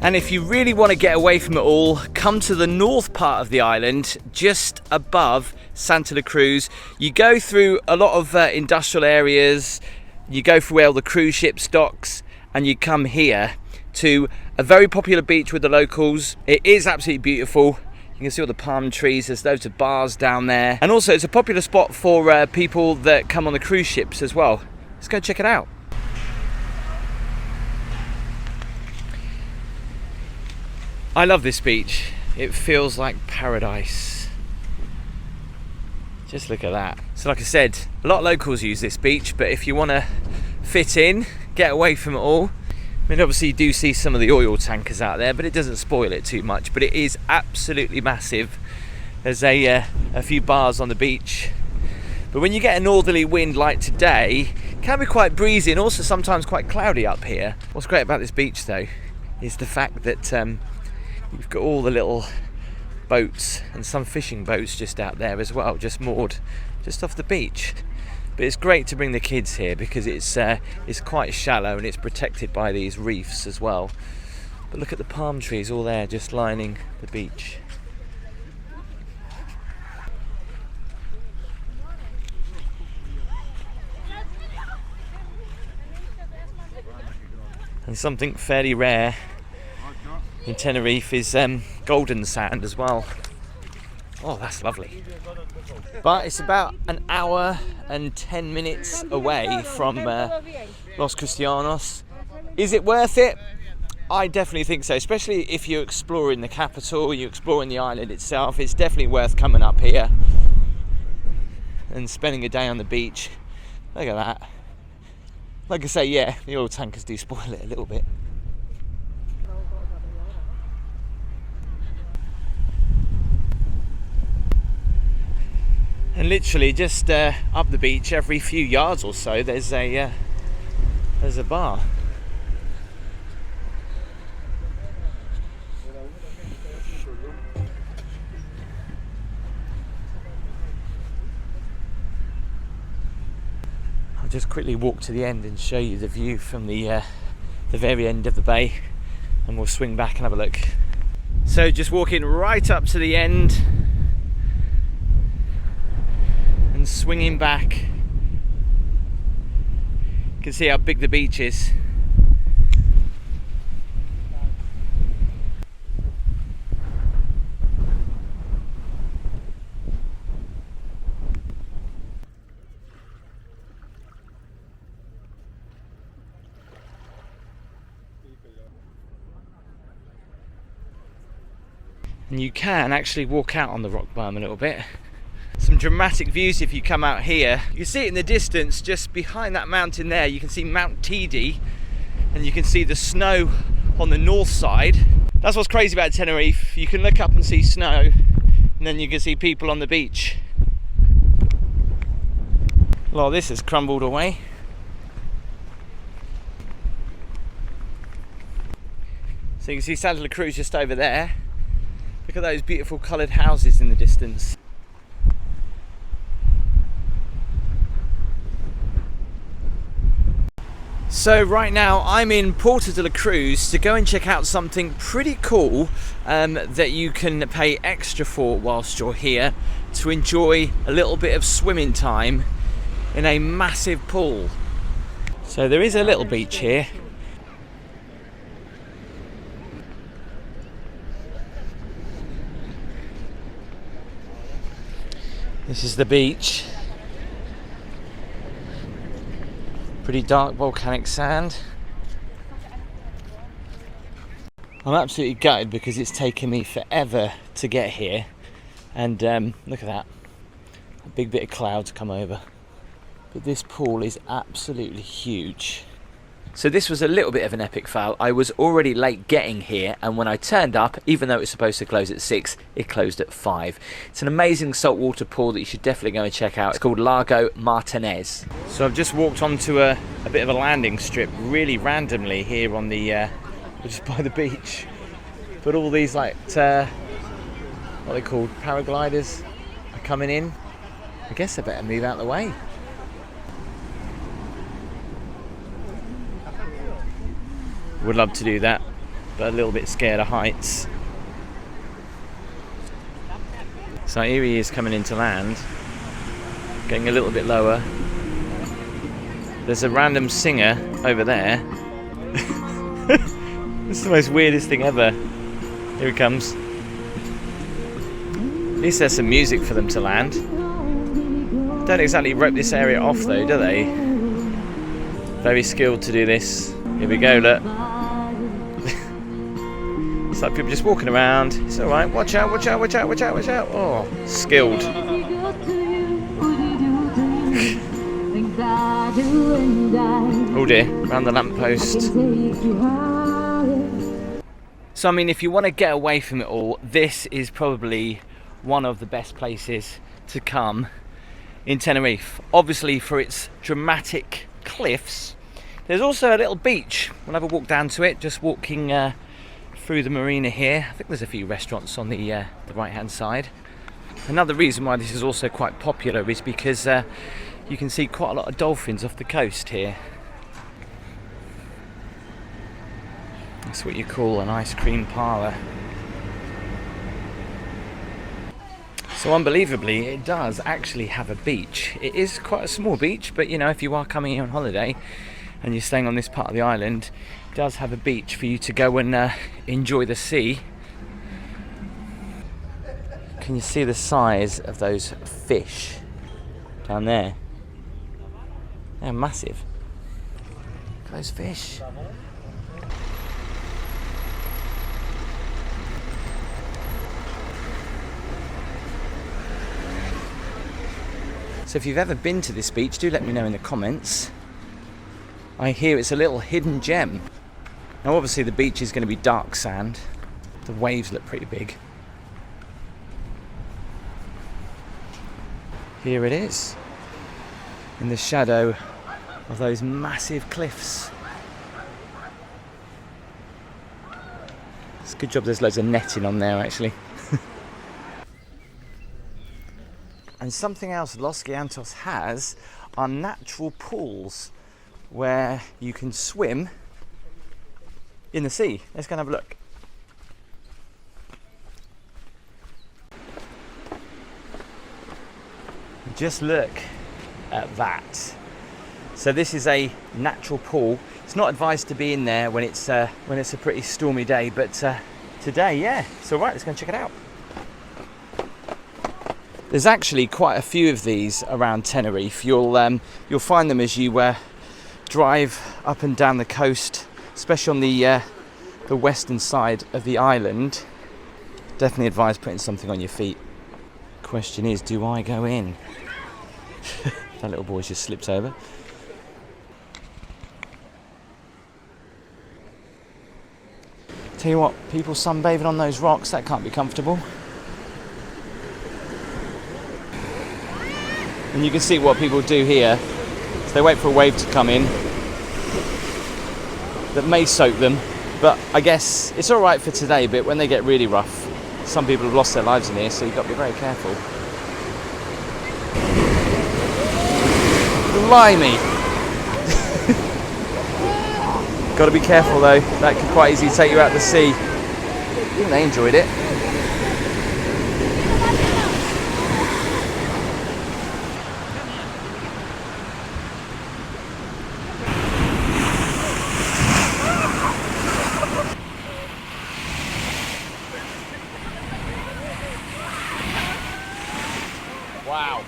And if you really want to get away from it all, come to the north part of the island, just above Santa Cruz. You go through a lot of industrial areas, you go through where all the cruise ships docks, and you come here to a very popular beach with the locals. It is absolutely beautiful. You can see all the palm trees, there's loads of bars down there. And also it's a popular spot for people that come on the cruise ships as well. Let's go check it out. I love this beach. It feels like paradise. Just look at that. So like I said, a lot of locals use this beach, but if you want to fit in, get away from it all. I mean, obviously you do see some of the oil tankers out there, but it doesn't spoil it too much. But it is absolutely massive. There's a few bars on the beach. But when you get a northerly wind like today, it can be quite breezy and also sometimes quite cloudy up here. What's great about this beach though, is the fact that you've got all the little boats and some fishing boats just out there as well, just moored just off the beach. But it's great to bring the kids here because it's quite shallow and it's protected by these reefs as well. But look at the palm trees all there just lining the beach. And something fairly rare in Tenerife is golden sand as well. Oh, that's lovely. But it's about an hour and 10 minutes away from Los Cristianos. Is it worth it? I definitely think so, especially if you're exploring the capital, you're exploring the island itself. It's definitely worth coming up here and spending a day on the beach. Look at that. Like I say, yeah, the oil tankers do spoil it a little bit. And literally just up the beach, every few yards or so, there's a bar. I'll just quickly walk to the end and show you the view from the very end of the bay, and we'll swing back and have a look. So just walking right up to the end and swinging back. You can see how big the beach is. And you can actually walk out on the rock berm a little bit. Some dramatic views if you come out here. You see it in the distance, just behind that mountain there, you can see Mount Tidal, and you can see the snow on the north side. That's what's crazy about Tenerife. You can look up and see snow, and then you can see people on the beach. A lot of this has crumbled away. So you can see Santa Cruz just over there. Look at those beautiful coloured houses in the distance. So right now I'm in Puerto de la Cruz to go and check out something pretty cool that you can pay extra for whilst you're here, to enjoy a little bit of swimming time in a massive pool. So there is a little beach here. This is the beach. Pretty dark volcanic sand. I'm absolutely gutted because it's taken me forever to get here. And look at that. A big bit of clouds come over. But this pool is absolutely huge. So this was a little bit of an epic fail. I was already late getting here, and when I turned up, even though it was supposed to close at 6, it closed at 5. It's an amazing saltwater pool that you should definitely go and check out. It's called Lago Martianez. So I've just walked onto a bit of a landing strip really randomly here on the just by the beach. But all these like what are they called, paragliders are coming in. I guess I better move out of the way. Would love to do that. but a little bit scared of heights. So here he is coming into land, getting a little bit lower. There's a random singer over there. This is the most weirdest thing ever. Here he comes. At least there's some music for them to land. Don't exactly rope this area off though, do they? Very skilled to do this. Here we go, look. It's like people just walking around. It's alright, watch out, watch out, watch out, watch out, watch out. Oh, skilled. Oh dear, around the lamppost. So I mean, if you want to get away from it all, this is probably one of the best places to come in Tenerife. Obviously for its dramatic cliffs. There's also a little beach. We'll have a walk down to it, just walking through the marina here. I think there's a few restaurants on the right hand side. Another reason why this is also quite popular is because you can see quite a lot of dolphins off the coast here. That's what you call an ice cream parlour. So unbelievably, it does actually have a beach. It is quite a small beach, but you know, if you are coming here on holiday and you're staying on this part of the island, it does have a beach for you to go and enjoy the sea. Can you see the size of those fish down there? They're massive. Look at those fish. So if you've ever been to this beach, do let me know in the comments. I hear it's a little hidden gem. Now obviously the beach is going to be dark sand. The waves look pretty big. Here it is, in the shadow of those massive cliffs. It's a good job there's loads of netting on there actually. And something else Los Gigantes has are natural pools where you can swim in the sea. Let's go and have a look. Just look at that. So this is a natural pool. It's not advised to be in there when it's a pretty stormy day, but today, yeah, it's all right. Let's go and check it out. There's actually quite a few of these around Tenerife. You'll find them as you drive up and down the coast, especially on the western side of the island. Definitely advise putting something on your feet. Question is, do I go in? That little boy's just slipped over. Tell you what, people sunbathing on those rocks, that can't be comfortable. And you can see what people do here. So they wait for a wave to come in that may soak them, but I guess it's all right for today, but when they get really rough, some people have lost their lives in here, so you've got to be very careful. Blimey! Got to be careful though, that could quite easily take you out to sea. Even they enjoyed it. Wow.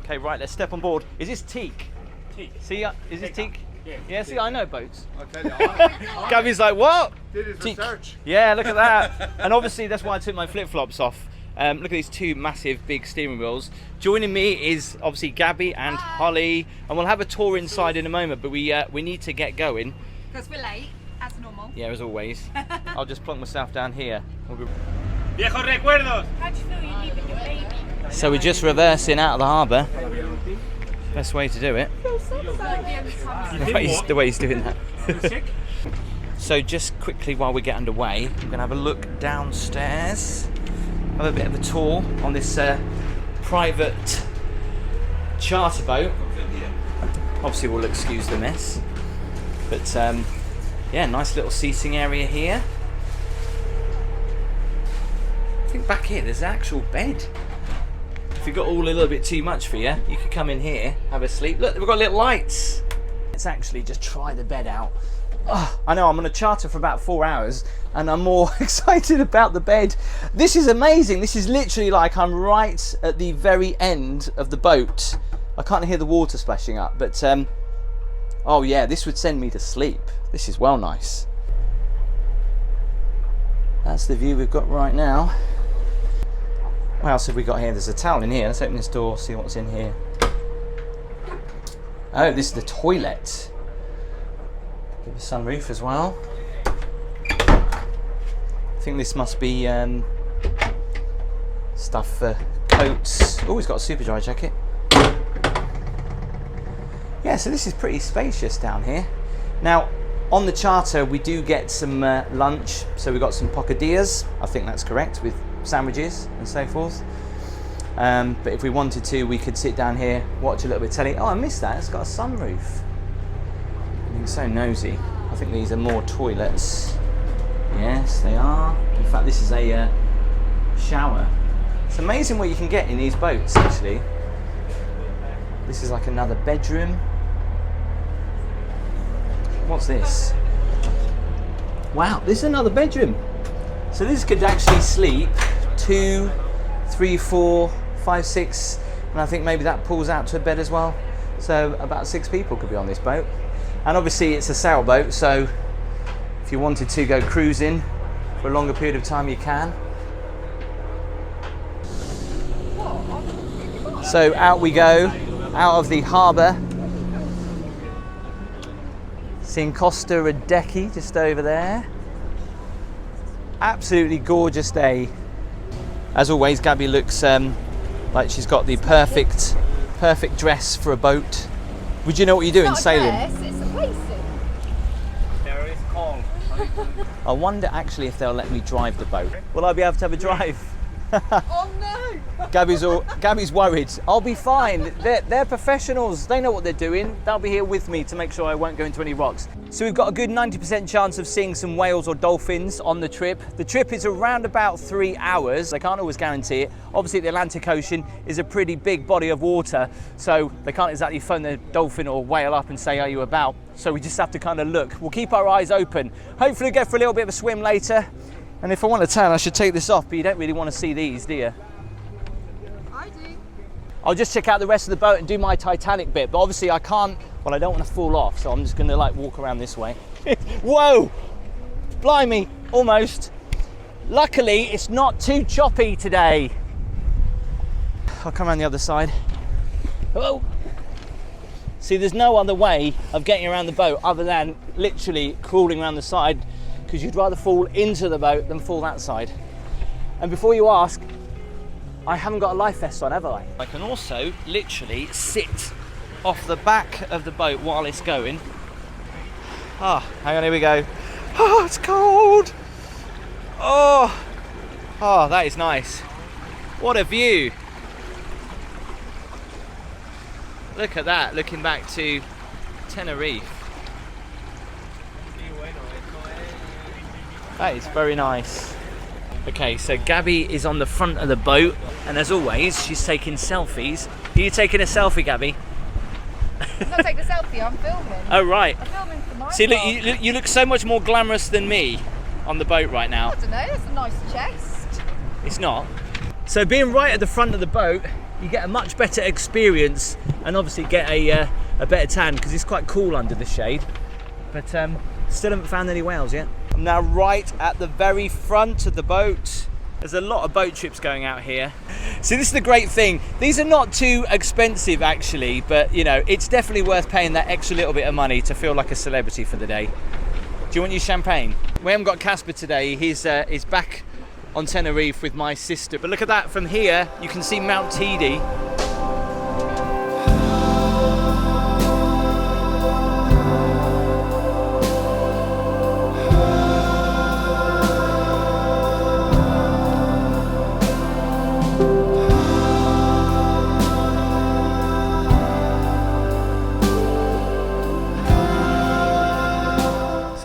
Okay, right, let's step on board. Is this teak? Teak. See, is this teak? Yeah, yeah, see, I know boats. I'll tell you. Gabby's like, what? Did his Teak. research. Yeah, look at that. And obviously that's why I took my flip-flops off. Look at these two massive big steering wheels. Joining me is obviously Gabby and Holly, and we'll have a tour inside in a moment, but we need to get going. Because we're late, as normal. Yeah, as always. I'll just plonk myself down here. Viejos recuerdos. How do you feel you leaving your baby? So we're just reversing out of the harbour. Best way to do it. The way he's doing that. So just quickly while we get underway, we're going to have a look downstairs. Have a bit of a tour on this private charter boat. Obviously we'll excuse the mess. But yeah, nice little seating area here. I think back here there's an actual bed. If you've got all a little bit too much for you, you could come in here, have a sleep. Look, we've got little lights. Let's actually just try the bed out. Oh, I know I'm on a charter for about 4 hours and I'm more excited about the bed. This is amazing. This is literally like I'm right at the very end of the boat. I can't hear the water splashing up, but oh yeah, this would send me to sleep. This is well nice. That's the view we've got right now. What else have we got here? There's a towel in here. Let's open this door, see what's in here. Oh, this is the toilet. Give a sunroof as well. I think this must be stuff for coats. Oh, he's got a super dry jacket. Yeah, so this is pretty spacious down here. Now, on the charter, we do get some lunch. So we've got some pocadillas. I think that's correct, with sandwiches and so forth. But if we wanted to, we could sit down here, watch a little bit of telly. Oh, I missed that. It's got a sunroof. I'm so nosy. I think these are more toilets. Yes, they are. In fact, this is a shower. It's amazing what you can get in these boats, actually. This is like another bedroom. What's this? Wow, this is another bedroom. So this could actually sleep 2, 3, 4, 5, 6, and I think maybe that pulls out to a bed as well. So about 6 people could be on this boat. And obviously it's a sailboat, so if you wanted to go cruising for a longer period of time, you can. So out we go, out of the harbour. Seeing Costa Adeje just over there. Absolutely gorgeous day. As always, Gabby looks like she's got the perfect dress for a boat. Would you know what you're doing, sailing? It's a place. There is cold. I wonder actually if they'll let me drive the boat. Will I be able to have a drive? Oh no! Gabby's worried. I'll be fine. They're professionals. They know what they're doing. They'll be here with me to make sure I won't go into any rocks. So we've got a good 90% chance of seeing some whales or dolphins on the trip. The trip is around about 3 hours. They can't always guarantee it. Obviously the Atlantic Ocean is a pretty big body of water, so they can't exactly phone the dolphin or whale up and say, are you about? So we just have to kind of look. We'll keep our eyes open. Hopefully go for a little bit of a swim later. And if I want to tan, I should take this off, but you don't really want to see these, do you? I do. I'll just check out the rest of the boat and do my Titanic bit, but obviously I can't, well, I don't want to fall off, so I'm just going to like walk around this way. Whoa! Blimey, almost. Luckily, it's not too choppy today. I'll come around the other side. Oh! See, there's no other way of getting around the boat other than literally crawling around the side, because you'd rather fall into the boat than fall that side. And before you ask, I haven't got a life vest on, have I? I can also literally sit off the back of the boat while it's going. Ah, hang on, here we go. Oh, it's cold. Oh, that is nice. What a view. Look at that, looking back to Tenerife. That is very nice. Okay, so Gabby is on the front of the boat, and as always, she's taking selfies. Are you taking a selfie, Gabby? I'm not taking a selfie, I'm filming. Oh, right. I'm filming for my See, look, vlog. you look so much more glamorous than me on the boat right now. I don't know, that's a nice chest. It's not. So being right at the front of the boat, you get a much better experience, and obviously get a better tan, because it's quite cool under the shade. But still haven't found any whales yet. I'm now right at the very front of the boat. There's a lot of boat trips going out here. So this is the great thing. These are not too expensive actually, but you know, it's definitely worth paying that extra little bit of money to feel like a celebrity for the day. Do you want your champagne? We haven't got Casper today. He's back on Tenerife with my sister. But look at that, from here, you can see Mount Tidal.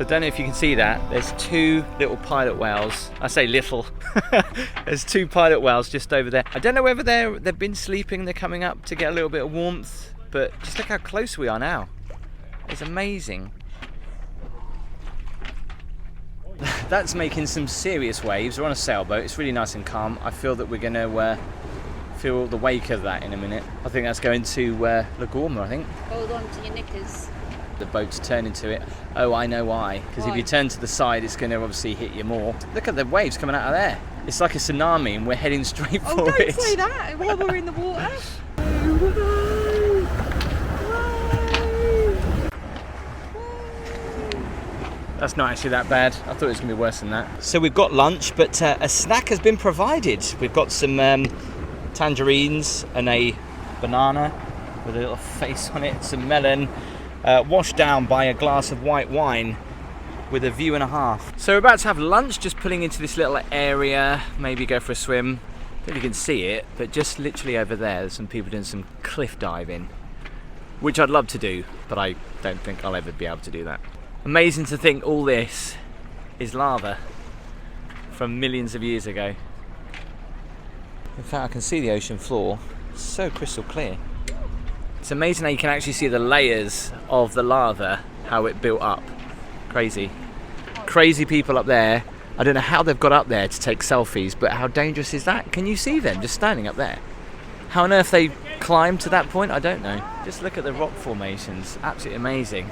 don't know if you can see that. There's two little pilot whales. I say little. There's two pilot whales just over there. I don't know whether they've been sleeping, they're coming up to get a little bit of warmth, but just look how close we are now. It's amazing. That's making some serious waves. We're on a sailboat. It's really nice and calm. I feel that we're going to feel the wake of that in a minute. I think that's going to Lago Martianez, I think. Hold on to your knickers. The boat's turning to it. Oh, I know why. Because if you turn to the side, it's going to obviously hit you more. Look at the waves coming out of there. It's like a tsunami and we're heading straight for it. Oh, don't say that while we're in the water. That's not actually that bad. I thought it was going to be worse than that. So we've got lunch, but a snack has been provided. We've got some tangerines and a banana with a little face on it, some melon, washed down by a glass of white wine with a view and a half. So we're about to have lunch, just pulling into this little area, maybe go for a swim. I don't know if you can see it, but just literally over there, there's some people doing some cliff diving, which I'd love to do, but I don't think I'll ever be able to do that. Amazing to think all this is lava from millions of years ago. In fact, I can see the ocean floor, it's so crystal clear. It's amazing how you can actually see the layers of the lava, how it built up. Crazy. Crazy people up there. I don't know how they've got up there to take selfies, but how dangerous is that? Can you see them just standing up there? How on earth they climbed to that point, I don't know. Just look at the rock formations, absolutely amazing.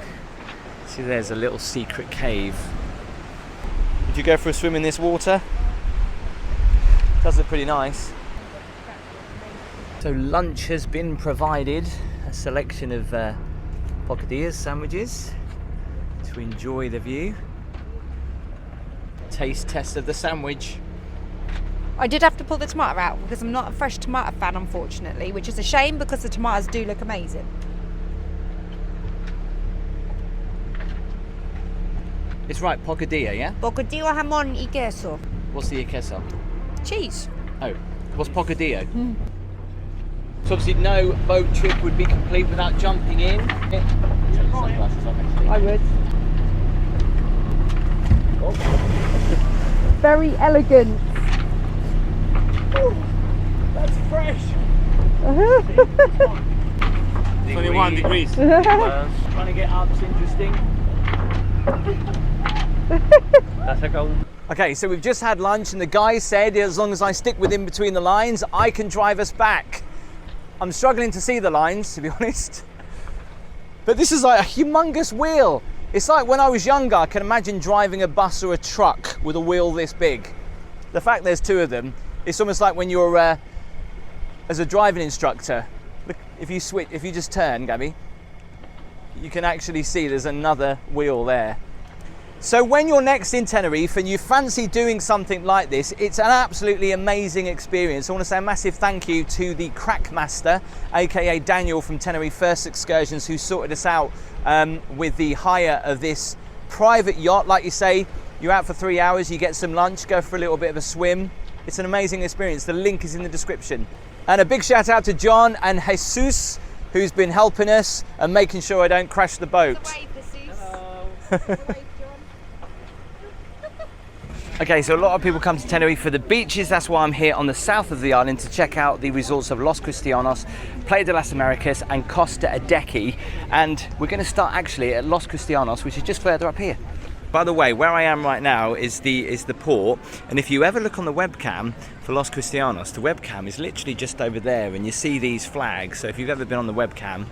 See, there's a little secret cave. Would you go for a swim in this water? Does look pretty nice. So lunch has been provided. A selection of bocadillas sandwiches to enjoy the view. Taste test of the sandwich. I did have to pull the tomato out because I'm not a fresh tomato fan, unfortunately, which is a shame because the tomatoes do look amazing. It's right, bocadilla, yeah? Bocadillo, jamón y queso. What's the queso? Cheese. Oh, what's bocadillo? So obviously no boat trip would be complete without jumping in. I would. Very elegant. Ooh, that's fresh. 21 degrees. Trying to get up's interesting. That's a goal. Okay, so we've just had lunch and the guy said as long as I stick within between the lines, I can drive us back. I'm struggling to see the lines, to be honest. But this is like a humongous wheel. It's like when I was younger, I can imagine driving a bus or a truck with a wheel this big. The fact there's two of them, it's almost like when you're, as a driving instructor, look, if you just turn, Gabby, you can actually see there's another wheel there. So when you're next in Tenerife and you fancy doing something like this, it's an absolutely amazing experience. I want to say a massive thank you to the crack master, aka Daniel from Tenerife First Excursions, who sorted us out with the hire of this private yacht. Like you say, you're out for 3 hours, you get some lunch, go for a little bit of a swim. It's an amazing experience. The link is in the description. And a big shout out to John and Jesus, who's been helping us and making sure I don't crash the boat. Hello. Okay, so a lot of people come to Tenerife for the beaches. That's why I'm here on the south of the island to check out the resorts of Los Cristianos, Playa de las Americas and Costa Adeje. And we're going to start actually at Los Cristianos, which is just further up here. By the way, where I am right now is the port, and if you ever look on the webcam for Los Cristianos, the webcam is literally just over there, and you see these flags. So if you've ever been on the webcam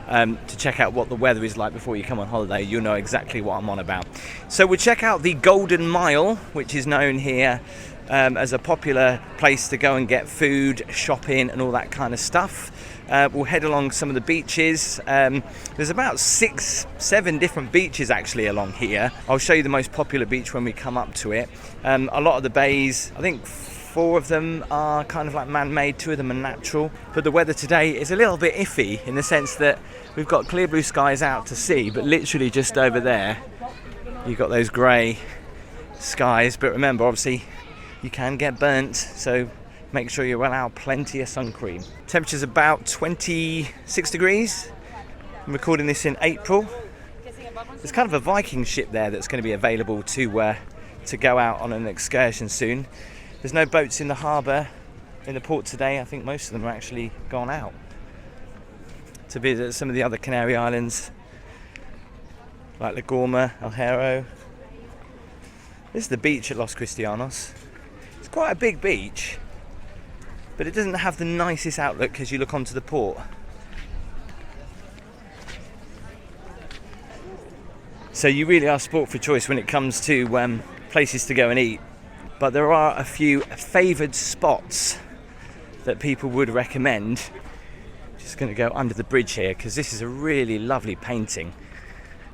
to check out what the weather is like before you come on holiday, you'll know exactly what I'm on about. So we'll check out the Golden Mile, which is known here as a popular place to go and get food, shopping and all that kind of stuff. We'll head along some of the beaches. There's about 6-7 different beaches actually along here. I'll show you the most popular beach when we come up to it. A lot of the bays, I think 4 of them are kind of like man-made, 2 of them are natural. But the weather today is a little bit iffy in the sense that we've got clear blue skies out to sea, but literally just over there you've got those grey skies. But remember, obviously you can get burnt, so make sure you allow plenty of sun cream. Temperature's about 26 degrees. I'm recording this in April. There's kind of a Viking ship there that's going to be available to go out on an excursion soon. There's no boats in the harbour, in the port today. I think most of them are actually gone out to visit some of the other Canary Islands, like La Gomera, El Hierro. This is the beach at Los Cristianos. It's quite a big beach, but it doesn't have the nicest outlook as you look onto the port. So you really are sport for choice when it comes to places to go and eat. But there are a few favoured spots that people would recommend. Just going to go under the bridge here because this is a really lovely painting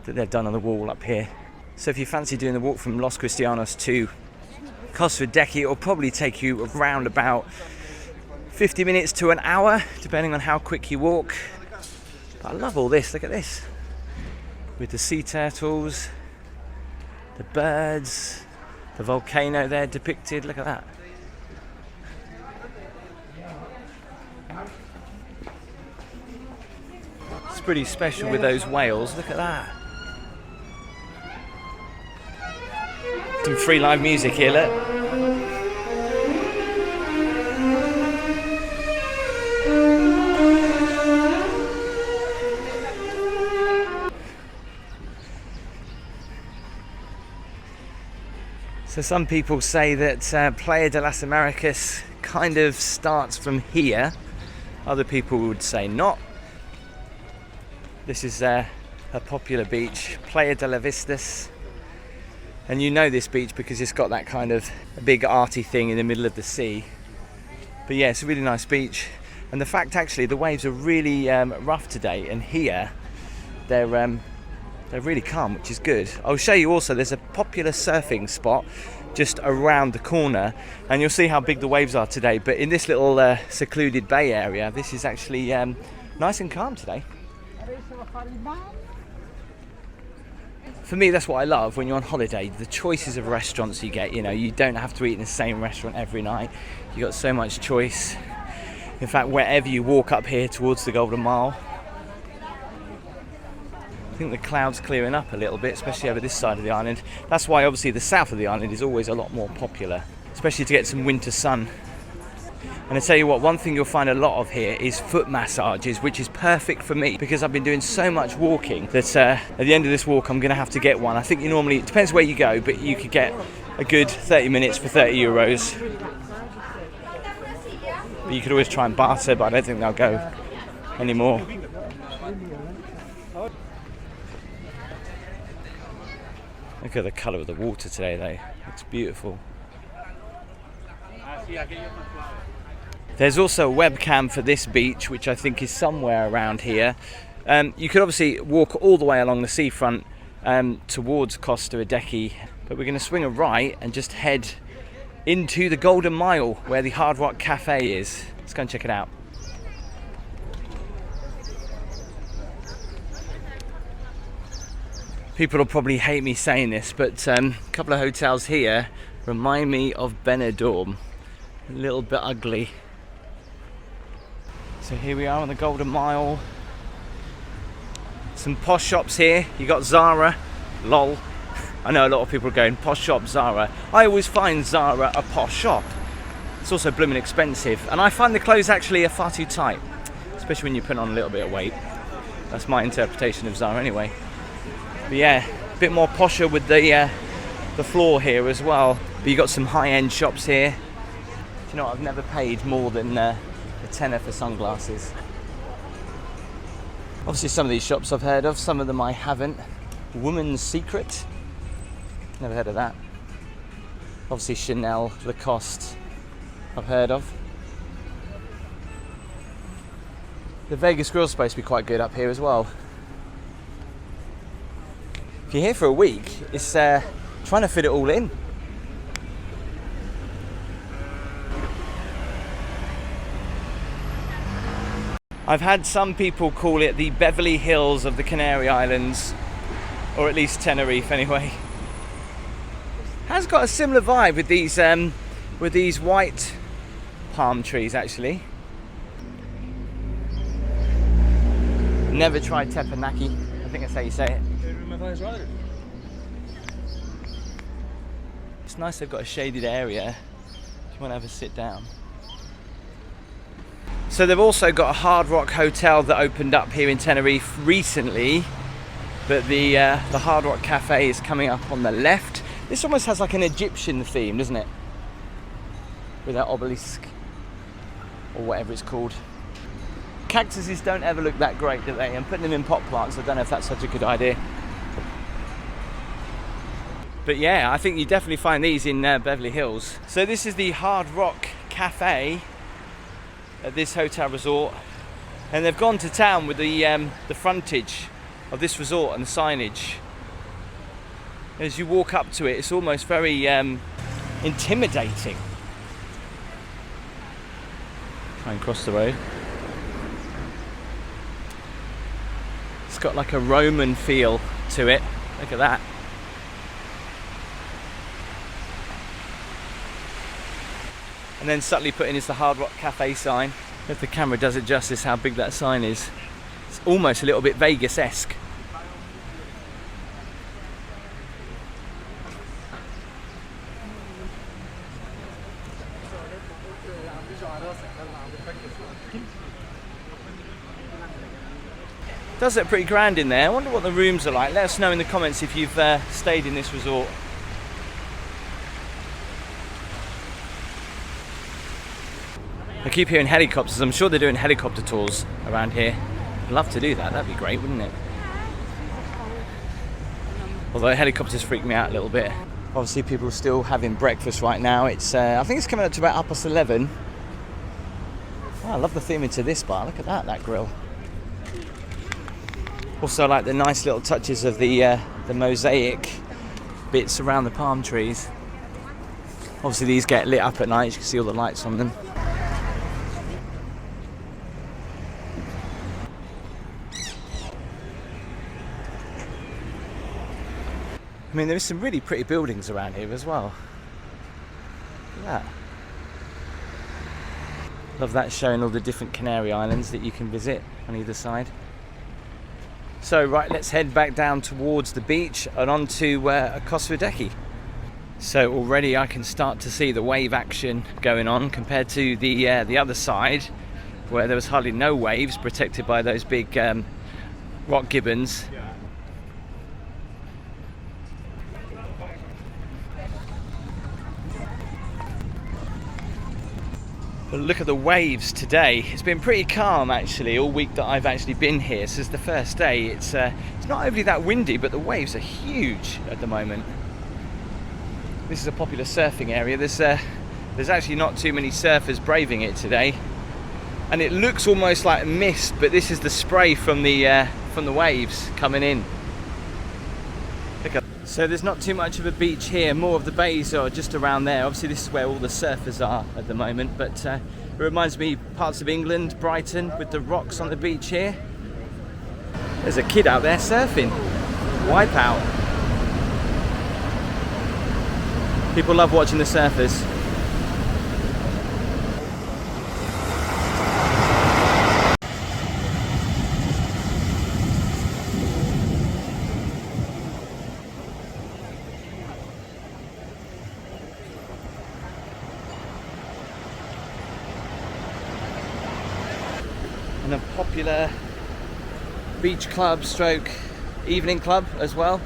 that they've done on the wall up here. So if you fancy doing the walk from Los Cristianos to Costa Adeje, it will probably take you around about 50 minutes to an hour, depending on how quick you walk. But I love all this, look at this. With the sea turtles, the birds, the volcano there depicted, look at that. It's pretty special with those whales, look at that. Some free live music here, look. So some people say that Playa de las Americas kind of starts from here. Other people would say not. This is a popular beach, Playa de las Vistas. And you know this beach because it's got that kind of a big arty thing in the middle of the sea. But yeah, it's a really nice beach. And the fact actually the waves are really rough today, and here they're really calm, which is good. I'll show you also, there's a popular surfing spot just around the corner, and you'll see how big the waves are today. But in this little secluded bay area, this is actually nice and calm today. For me, that's what I love when you're on holiday, the choices of restaurants you get. You know, you don't have to eat in the same restaurant every night. You've got so much choice. In fact, wherever you walk up here towards the Golden Mile, I think the cloud's clearing up a little bit, especially over this side of the island. That's why obviously the south of the island is always a lot more popular, especially to get some winter sun. And I tell you what, one thing you'll find a lot of here is foot massages, which is perfect for me because I've been doing so much walking that at the end of this walk I'm going to have to get one. I think you normally, it depends where you go, but you could get a good 30 minutes for €30. But you could always try and barter, but I don't think they'll go anymore. Look at the colour of the water today though, it's beautiful. There's also a webcam for this beach, which I think is somewhere around here. You could obviously walk all the way along the seafront towards Costa Adeje, but we're going to swing a right and just head into the Golden Mile where the Hard Rock Cafe is. Let's go and check it out. People will probably hate me saying this, but a couple of hotels here remind me of Benidorm. A little bit ugly. So here we are on the Golden Mile. Some posh shops here. You got Zara, lol. I know a lot of people are going, posh shop, Zara. I always find Zara a posh shop. It's also blooming expensive. And I find the clothes actually are far too tight, especially when you put on a little bit of weight. That's my interpretation of Zara anyway. But yeah, a bit more posher with the floor here as well. But you got some high-end shops here. Do you know what? I've never paid more than a tenner for sunglasses. Obviously some of these shops I've heard of, some of them I haven't. Woman's Secret, never heard of that. Obviously Chanel, Lacoste, I've heard of. The Vegas Grill's supposed to be quite good up here as well. If you're here for a week, it's trying to fit it all in. I've had some people call it the Beverly Hills of the Canary Islands, or at least Tenerife anyway. Has got a similar vibe with these white palm trees actually. Never tried teppanyaki, I think that's how you say it. It's nice they've got a shaded area if you want to have a sit down. So they've also got a Hard Rock hotel that opened up here in Tenerife recently, but the Hard Rock Cafe is coming up on the left. This almost has like an Egyptian theme, doesn't it? With that obelisk, or whatever it's called. Cactuses don't ever look that great, do they? And putting them in pot plants, I don't know if that's such a good idea. But yeah, I think you definitely find these in Beverly Hills. So this is the Hard Rock Cafe at this hotel resort, and they've gone to town with the frontage of this resort and the signage. As you walk up to it, it's almost very intimidating. Try and cross the road. It's got like a Roman feel to it. Look at that. And then subtly put in is the Hard Rock Cafe sign. If the camera does it justice how big that sign is. It's almost a little bit Vegas-esque. Does look pretty grand in there. I wonder what the rooms are like. Let us know in the comments if you've stayed in this resort. I keep hearing helicopters. I'm sure they're doing helicopter tours around here. I'd love to do that. That'd be great, wouldn't it? Although helicopters freak me out a little bit. Obviously people are still having breakfast right now. It's I think it's coming up to about 11:30. Oh, I love the theming to this bar. Look at that grill. Also, I like the nice little touches of the mosaic bits around the palm trees. Obviously these get lit up at night. You can see all the lights on them. I mean, there's some really pretty buildings around here as well. Look at that. Love that, showing all the different Canary Islands that you can visit on either side. So right, let's head back down towards the beach and on to Costa Adeje. So already I can start to see the wave action going on compared to the other side, where there was hardly no waves, protected by those big rock gibbons. But look at the waves today. It's been pretty calm actually all week that I've actually been here. This is the first day. It's not overly that windy, but the waves are huge at the moment. This is a popular surfing area. There's actually not too many surfers braving it today, and it looks almost like mist, but this is the spray from the waves coming in. So there's not too much of a beach here. More of the bays are just around there. Obviously this is where all the surfers are at the moment, but it reminds me parts of England, Brighton, with the rocks on the beach here. There's a kid out there surfing. Wipeout. People love watching the surfers. And a popular beach club stroke evening club as well,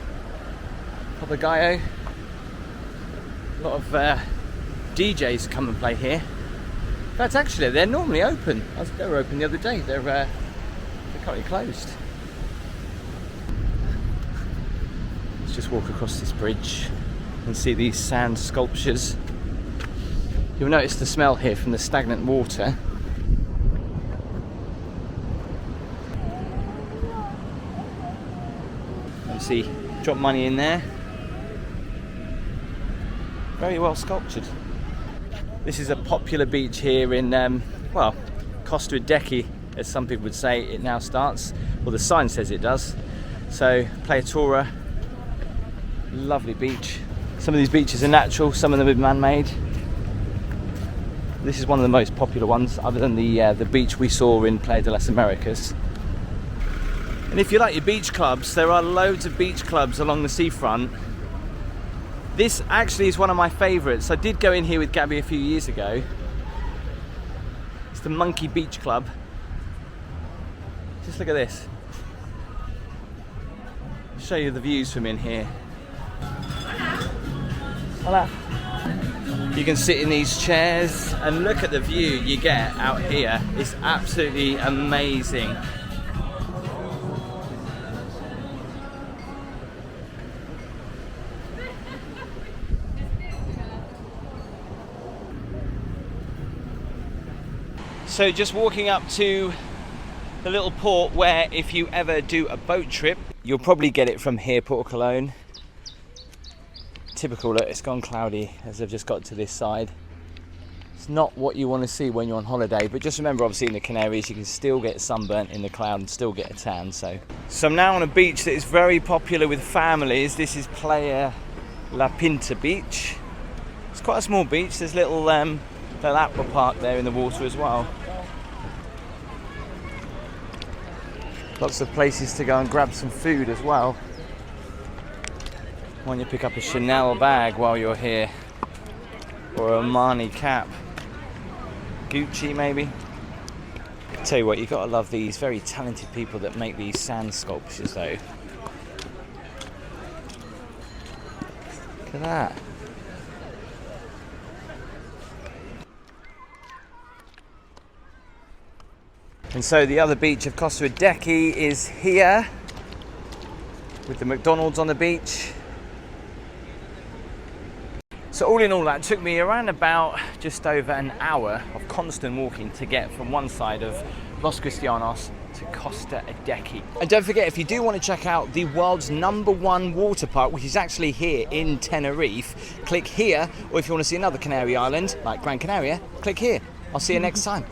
Paragliding. A lot of DJs come and play here. In fact, actually they're normally open. They were open the other day. They're currently closed. Let's just walk across this bridge and see these sand sculptures. You'll notice the smell here from the stagnant water. See, drop money in there. Very well sculptured. This is a popular beach here in well, Costa Adeje, as some people would say. It now starts, well, the sign says it does. So Playa, lovely beach. Some of these beaches are natural, some of them are man-made. This is one of the most popular ones, other than the beach we saw in Playa de las Americas. And if you like your beach clubs, there are loads of beach clubs along the seafront. This actually is one of my favourites. I did go in here with Gabby a few years ago. It's the Monkey Beach Club. Just look at this. I'll show you the views from in here. Hola. You can sit in these chairs and look at the view you get out here. It's absolutely amazing. So just walking up to the little port where if you ever do a boat trip, you'll probably get it from here, Puerto Colon. Typical, look, it's gone cloudy as I've just got to this side. It's not what you want to see when you're on holiday, but just remember, obviously in the Canaries, you can still get sunburnt in the cloud and still get a tan. So I'm now on a beach that is very popular with families. This is Playa La Pinta Beach. It's quite a small beach. There's little aqua park there in the water as well. Lots of places to go and grab some food as well. When you pick up a Chanel bag while you're here, or a Armani cap, Gucci maybe. Tell you what, you've got to love these very talented people that make these sand sculptures though. Look at that. And so the other beach of Costa Adeje is here, with the McDonald's on the beach. So all in all, that took me around about just over an hour of constant walking to get from one side of Los Cristianos to Costa Adeje. And don't forget, if you do want to check out the world's #1 water park, which is actually here in Tenerife, click here. Or if you want to see another Canary island, like Gran Canaria, click here. I'll see you next time.